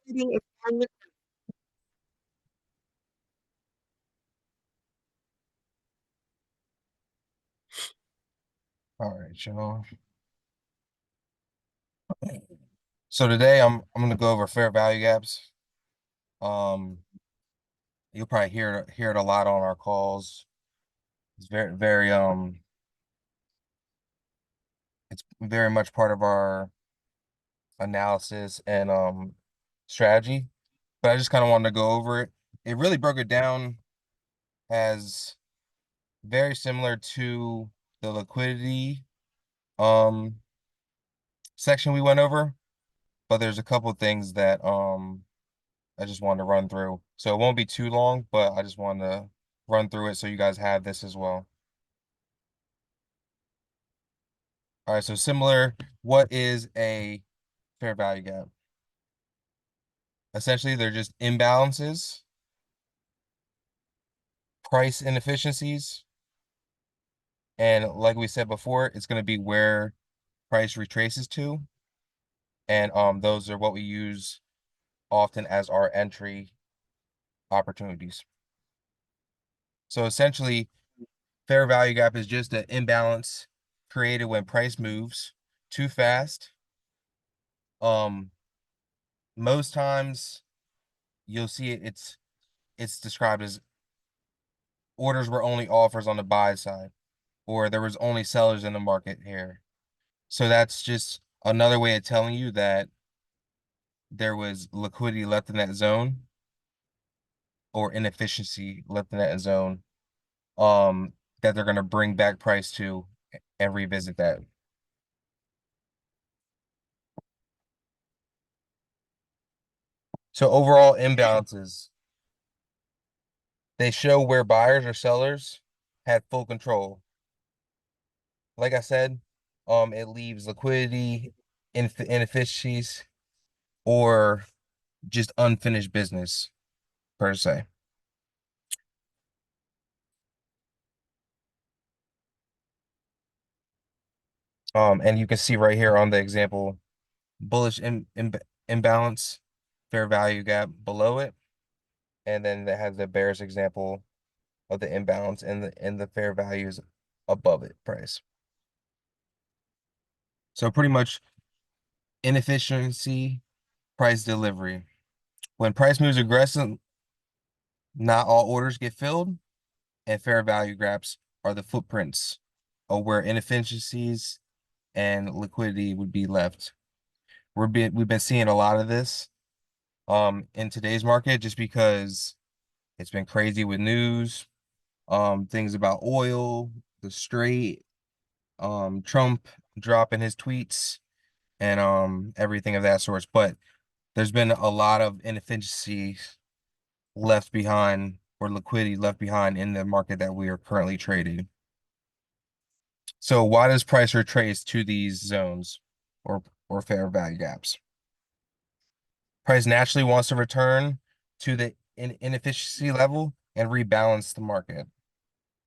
Trading is done with. All right, y'all. So today I'm gonna go over fair value gaps. Um, you'll probably hear it a lot on our calls. It's it's very much part of our analysis and strategy. But I just kind of wanted to go over it. It really broke it down as very similar to the liquidity um section we went over, but there's a couple things that I just wanted to run through. So it won't be too long, but I just wanted to run through it so you guys have this as well. All right, so similar, what is a fair value gap? Essentially, they're just imbalances, price inefficiencies, and like we said before, it's going to be where price retraces to, and those are what we use often as our entry opportunities. So essentially, fair value gap is just an imbalance created when price moves too fast. Um, Most times you'll see it's described as orders were only offers on the buy side, or there was only sellers in the market here. So that's just another way of telling you that there was liquidity left in that zone or inefficiency left in that zone, that they're gonna bring back price to and revisit that. So overall imbalances, they show where buyers or sellers had full control. Like I said, it leaves liquidity, inefficiencies, or just unfinished business per se. And you can see right here on the example, bullish imbalance, fair value gap below it, and then that has the bearish example of the imbalance and the fair values above it price. So pretty much inefficiency, price delivery. When price moves aggressive, not all orders get filled, and fair value gaps are the footprints of where inefficiencies and liquidity would be left. We've been seeing a lot of this in today's market just because it's been crazy with news, things about oil, the Strait, Trump dropping his tweets and everything of that sort. But there's been a lot of inefficiencies left behind or liquidity left behind in the market that we are currently trading. So why does price retrace to these zones or fair value gaps? Price naturally wants to return to the inefficiency level and rebalance the market.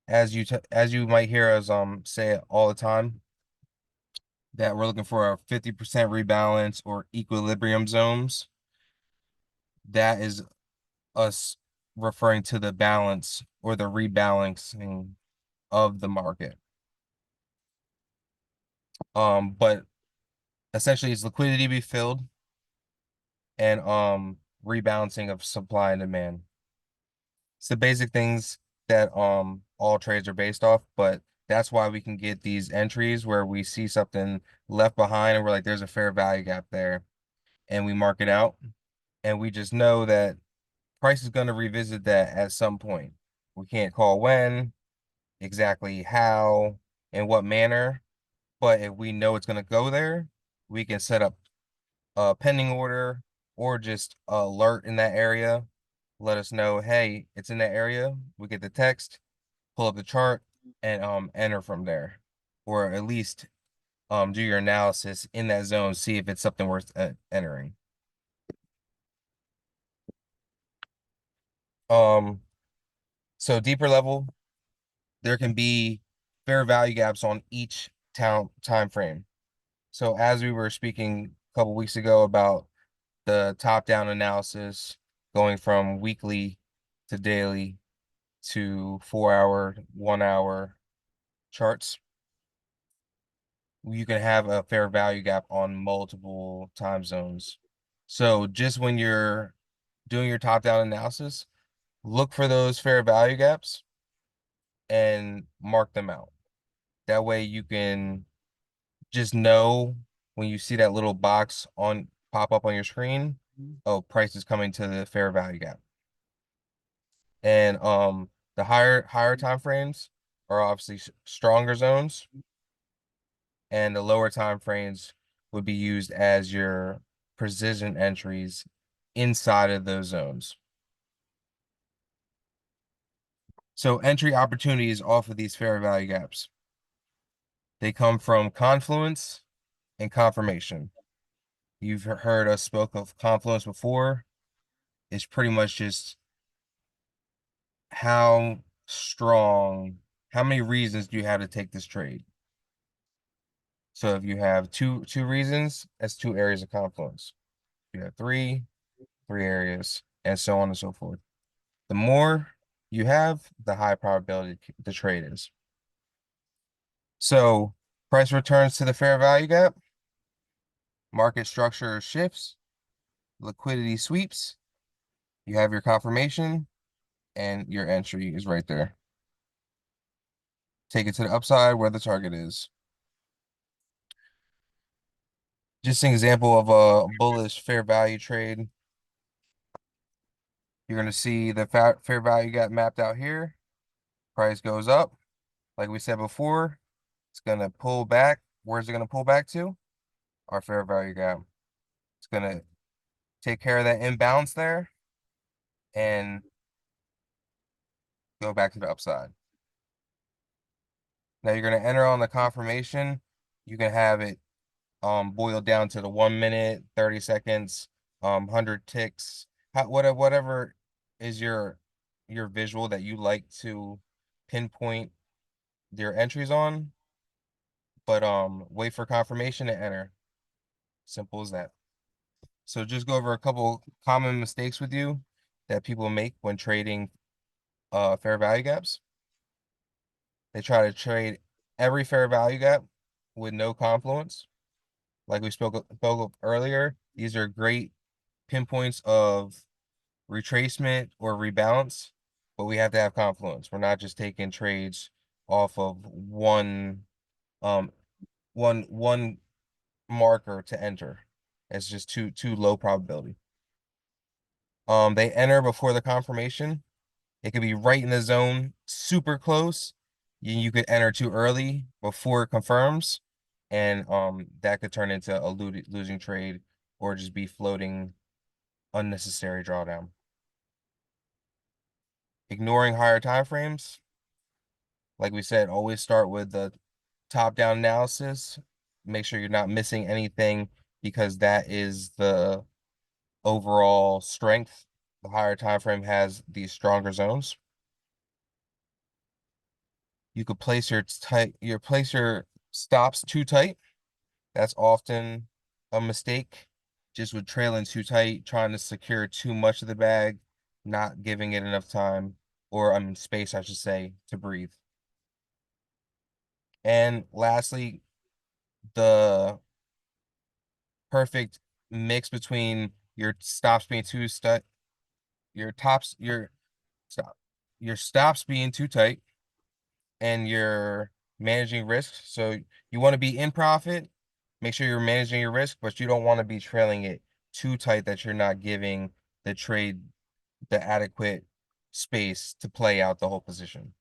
As you might hear us say it all the time, that we're looking for a 50% rebalance or equilibrium zones. That is us referring to the balance or the rebalancing of the market. But essentially it's liquidity be filled and rebalancing of supply and demand. It's the basic things that all trades are based off, but that's why we can get these entries where we see something left behind and we're like, there's a fair value gap there, and we mark it out, and we just know that price is going to revisit that at some point. We can't call when, exactly how, in what manner, but if we know it's going to go there, we can set up a pending order or just alert in that area. Let us know, hey, it's in that area. We get the text, pull up the chart, and enter from there, or at least do your analysis in that zone, see if it's something worth entering. Um, so deeper level, there can be fair value gaps on each time frame. So as we were speaking a couple weeks ago about the top-down analysis going from weekly to daily to 4 hour, 1 hour charts. You can have a fair value gap on multiple time zones. So just when you're doing your top-down analysis, look for those fair value gaps and mark them out. That way you can just know when you see that little box on pop up on your screen, oh, price is coming to the fair value gap. And the higher time frames are obviously stronger zones, and the lower time frames would be used as your precision entries inside of those zones. So entry opportunities off of these fair value gaps. They come from confluence and confirmation. You've heard us spoke of confluence before. It's pretty much just how strong, how many reasons do you have to take this trade? So if you have two reasons, that's 2 areas of confluence. If you have three areas, and so on and so forth. The more you have, the high probability the trade is. So price returns to the fair value gap, market structure shifts, liquidity sweeps, you have your confirmation, and your entry is right there. Take it to the upside where the target is. Just an example of a bullish fair value trade. You're going to see the fair value gap mapped out here. Price goes up. Like we said before, it's going to pull back. Where's it going to pull back to? Our fair value gap. It's going to take care of that imbalance there and go back to the upside. Now you're going to enter on the confirmation. You can have it boiled down to the 1 minute, 30 seconds, 100 ticks, whatever is your visual that you like to pinpoint your entries on. But wait for confirmation and enter. Simple as that. So just go over a couple common mistakes with you that people make when trading fair value gaps. They try to trade every fair value gap with no confluence. Like we spoke of earlier, these are great pinpoints of retracement or rebalance, but we have to have confluence. We're not just taking trades off of um one marker to enter. It's just too low probability. They enter before the confirmation. It could be right in the zone, super close. You could enter too early before it confirms, and that could turn into a losing trade or just be floating unnecessary drawdown. Ignoring higher time frames. Like we said, always start with the top-down analysis. Make sure you're not missing anything because that is the overall strength. The higher time frame has these stronger zones. You could place your stops too tight. That's often a mistake. Just with trailing too tight, trying to secure too much of the bag, not giving it enough time, or space, I should say, to breathe. And lastly, the perfect mix between your stops being too tight, stop, your stops being too tight, and you're managing risk. So you want to be in profit, make sure you're managing your risk, but you don't want to be trailing it too tight that you're not giving the trade the adequate space to play out the whole position.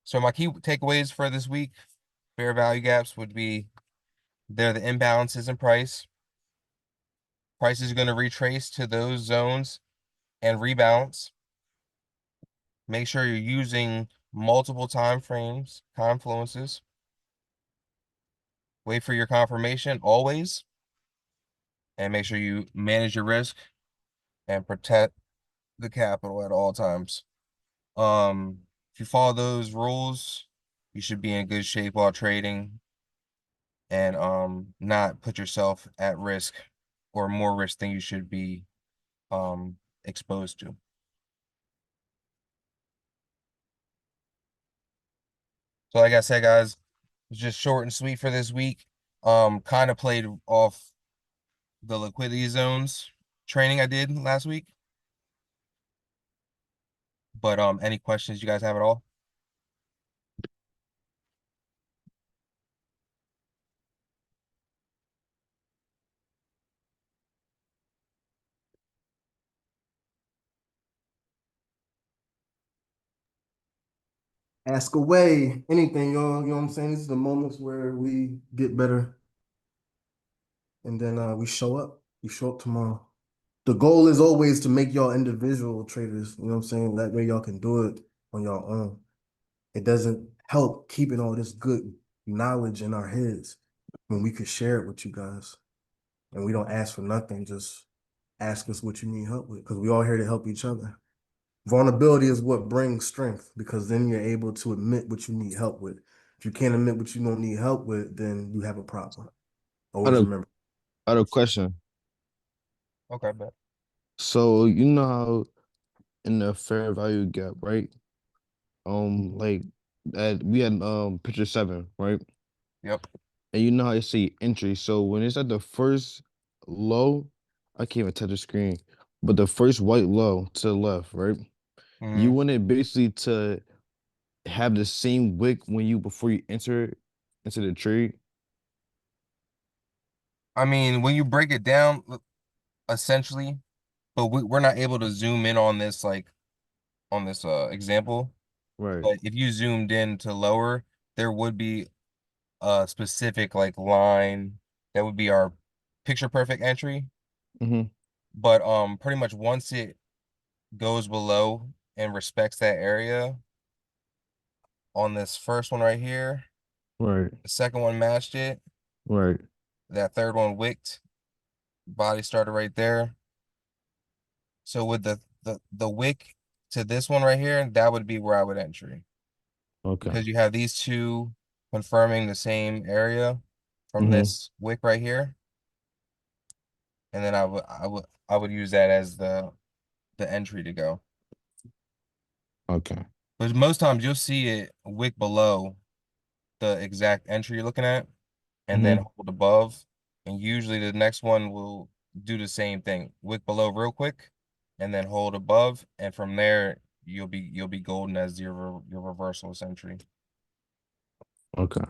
So my key takeaways for this week, fair value gaps would be they're the imbalances in price. Price is going to retrace to those zones and rebalance. Make sure you're using multiple time frames, confluences. Wait for your confirmation always, and make sure you manage your risk and protect the capital at all times. If you follow those rules, you should be in good shape while trading. and not put yourself at risk or more risk than you should be exposed to. So like I said, guys, it's just short and sweet for this week. Kind of played off the liquidity zones training I did last week. But any questions you guys have at all? Ask away, anything, y'all. You know what I'm saying? These are the moments where we get better and then we show up. We show up tomorrow. The goal is always to make y'all individual traders. You know what I'm saying? That way y'all can do it on your own. It doesn't help keeping all this good knowledge in our heads when we could share it with you guys. And we don't ask for nothing, just ask us what you need help with because we all here to help each other. Vulnerability is what brings strength because then you're able to admit what you need help with. If you can't admit what you don't need help with, then you have a problem. I Always had a, remember. I had a question. Okay, bet. So you know how in the fair value gap, right? Like that we had picture 7, right? Yep. And you know how you see entry. So when it's at the first low, I can't even touch the screen, but the first white low to the left, right? You Hmm. want it basically to have the same wick when you before you enter into the trade. I mean, when you break it down, essentially, but we're not able to zoom in on this like on this example. Right. But if you zoomed in to lower, there would be a specific like line that would be our picture perfect entry. Mm-hmm. But pretty much once it goes below and respects that area on this first one right here, Right. the second one matched it, Right. that third one wicked, body started right there. So with the wick to this one right here, that would be where I would entry Okay. because you have these two confirming the same area from Mm-hmm. this wick right here, and then I would use that as the entry to go. Okay. But most times you'll see it wick below the exact entry you're looking at, and then Mm-hmm. hold above, and usually the next one will do the same thing, wick below real quick, and then hold above, and from there you'll be golden as your reversal entry. Okay.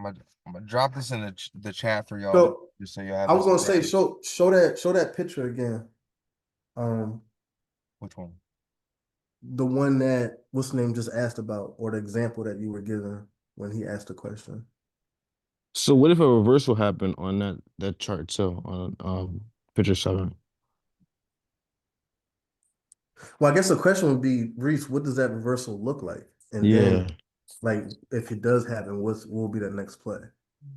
I'm gonna drop this in the chat for y'all to, So just so you have I was this gonna say, reference. show that picture again. Um, Which one? the one that what's the name just asked about, or the example that you were given when he asked the question. So what if a reversal happened on that chart too on picture 7? Well, I guess the question would be, Reese, what does that reversal look like? And Yeah. then, like, if it does happen, what will be the next play?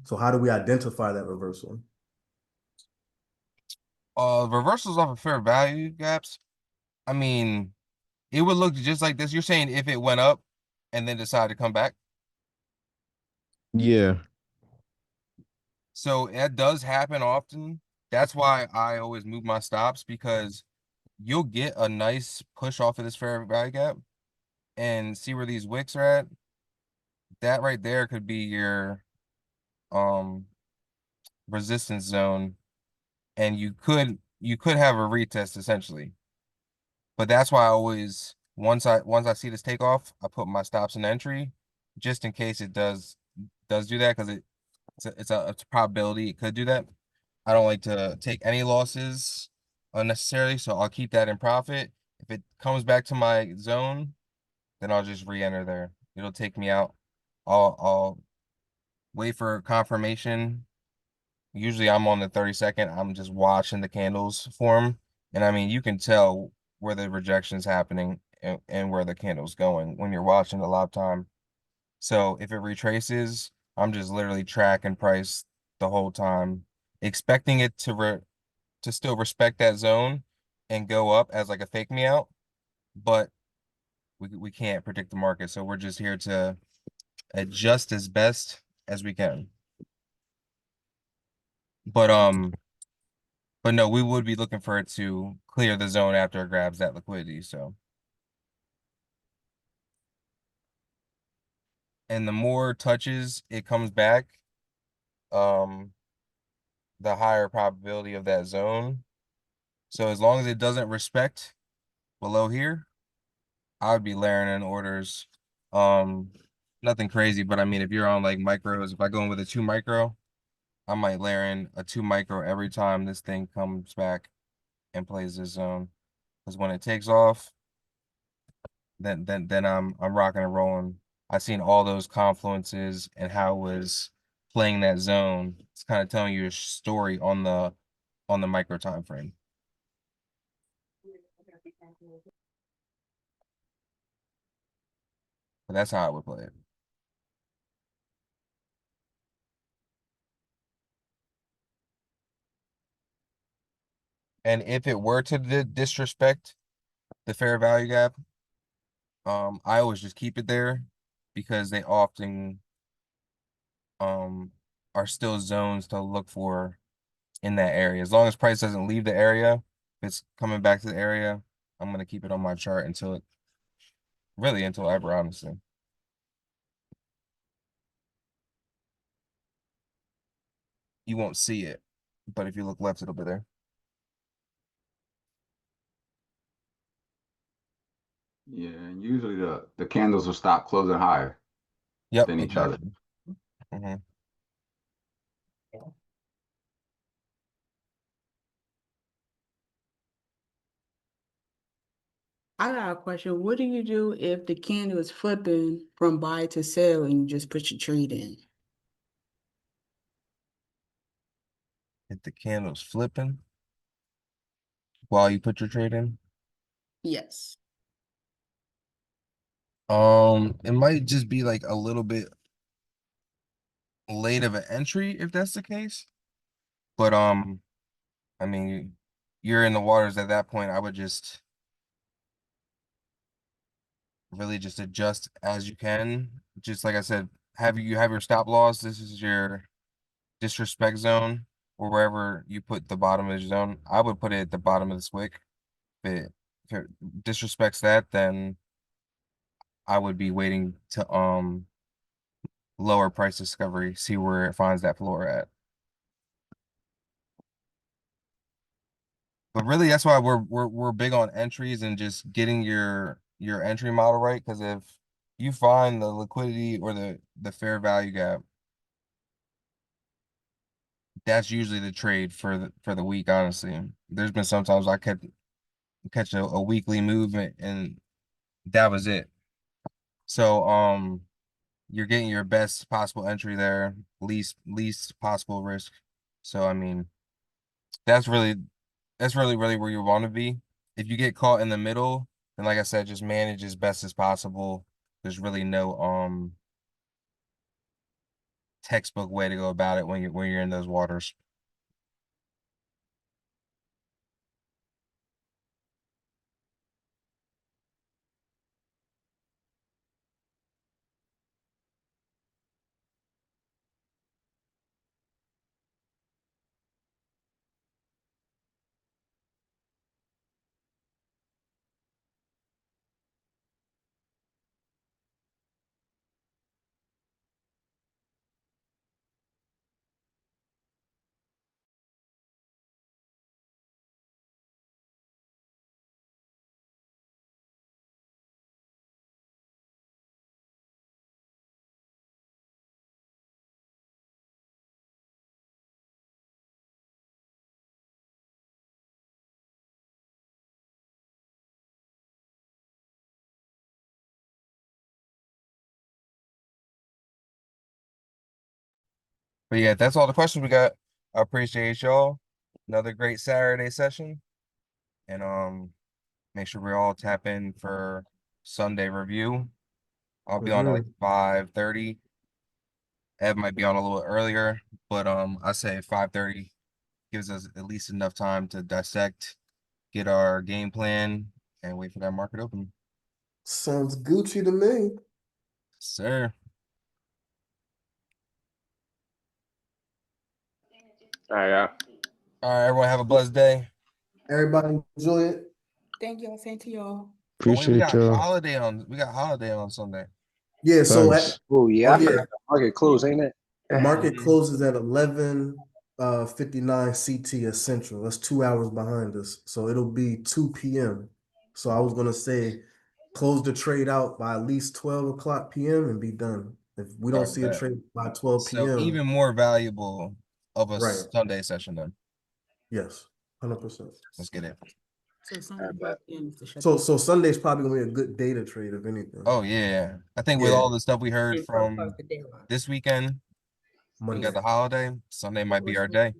So how do we identify that reversal? Reversals off of fair value gaps. I mean, it would look just like this. You're saying if it went up and then decided to come back. Yeah. So that does happen often. That's why I always move my stops because you'll get a nice push off of this fair value gap and see where these wicks are at. That right there could be your um resistance zone, and you could have a retest essentially. But that's why I always once I see this takeoff, I put my stops in entry just in case it does do that because it's a probability it could do that. I don't like to take any losses unnecessarily, so I'll keep that in profit. If it comes back to my zone, then I'll just re-enter there. It'll take me out. I'll wait for confirmation. Usually I'm on the 30 second. I'm just watching the candles form. And I mean, you can tell where the rejection's happening and where the candle's going when you're watching a live time. So if it retraces, I'm just literally tracking price the whole time, expecting it to still respect that zone and go up as like a fake me out, but we can't predict the market, so we're just here to adjust as best as we can. But but no, we would be looking for it to clear the zone after it grabs that liquidity. So, and the more touches it comes back, um, the higher probability of that zone. So as long as it doesn't respect below here, I would be layering in orders. Um, Nothing crazy, but I mean, if you're on like micros, if I go in with a 2 micro, I might layer in a 2 micro every time this thing comes back and plays this zone. Because when it takes off, then I'm rocking and rolling. I've seen all those confluences and how it was playing that zone. It's kind of telling you a story on the micro time frame. But that's how I would play it. And if it were to disrespect the fair value gap, I always just keep it there because they often um are still zones to look for in that area. As long as price doesn't leave the area, if it's coming back to the area, I'm gonna keep it on my chart until it really until ever, honestly. You won't see it, but if you look left, it'll be there. Yeah, and usually the candles will stop closing higher Yep, than each other. exactly. Hmm. I got a question. What do you do if the candle is flipping from buy to sell and you just put your trade in? If the candle's flipping while you put your trade in, Yes. it might just be like a little bit late of an entry if that's the case. But I mean, you're in the waters at that point. I would just really just adjust as you can. Just like I said, have your stop loss. This is your disrespect zone or wherever you put the bottom of the zone. I would put it at the bottom of the wick. If it disrespects that, then I would be waiting to lower price discovery, see where it finds that floor at. But really, that's why we're big on entries and just getting your entry model right. Because if you find the liquidity or the fair value gap, that's usually the trade for the week. Honestly, there's been sometimes I catch a weekly movement and that was it. So you're getting your best possible entry there, least possible risk. So I mean, that's really really where you want to be. If you get caught in the middle, then like I said, just manage as best as possible. There's really no textbook way to go about it when you're in those waters. But yeah, that's all the questions we got. I appreciate y'all. Another great Saturday session. and make sure we all tap in for Sunday review. I'll be on at like 5:30. Ed might be on a little earlier, but I say 5:30 gives us at least enough time to dissect, get our game plan, and wait for that market open. Sounds Gucci to me. Sir. All right, yeah. All right, everyone have a blessed day. Everybody enjoy it. Thank y'all. Same to y'all. Oh, wait, we Appreciate got y'all. holiday on Sunday. Yeah, so Thanks. Oh yeah, I yeah. forgot the market close, ain't it? Market closes at 11:59 CT at Central. That's 2 hours behind us. So it'll be 2 p.m. So I was gonna say close the trade out by at least 12 o'clock p.m. and be done. If we don't see a bet. trade by 12 So p.m. even more valuable of a Right. Sunday session then. Yes, 100%. Let's get it. So Sunday 5 p.m. is the shut. So Sunday's probably gonna be a good day to trade, if anything. Oh yeah. I think with Yeah. all the stuff we heard And from across the day line. this weekend, we Monday. got the holiday. Sunday might be our day.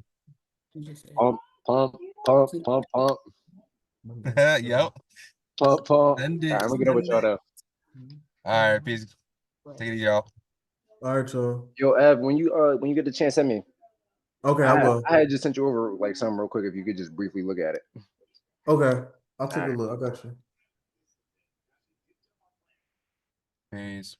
You just said- Pump, pump, pump, pump, pump, Yep. pump, pump. Send All it. right, I'm gonna get over with y'all though. All right, peace. Take it easy, y'all. All right, y'all. Yo, Ev, when you get the chance, send me. Okay, I will. I had just sent you over like something real quick. If you could just briefly look at it. Okay, I'll take a Alright. look. I got you. Peace.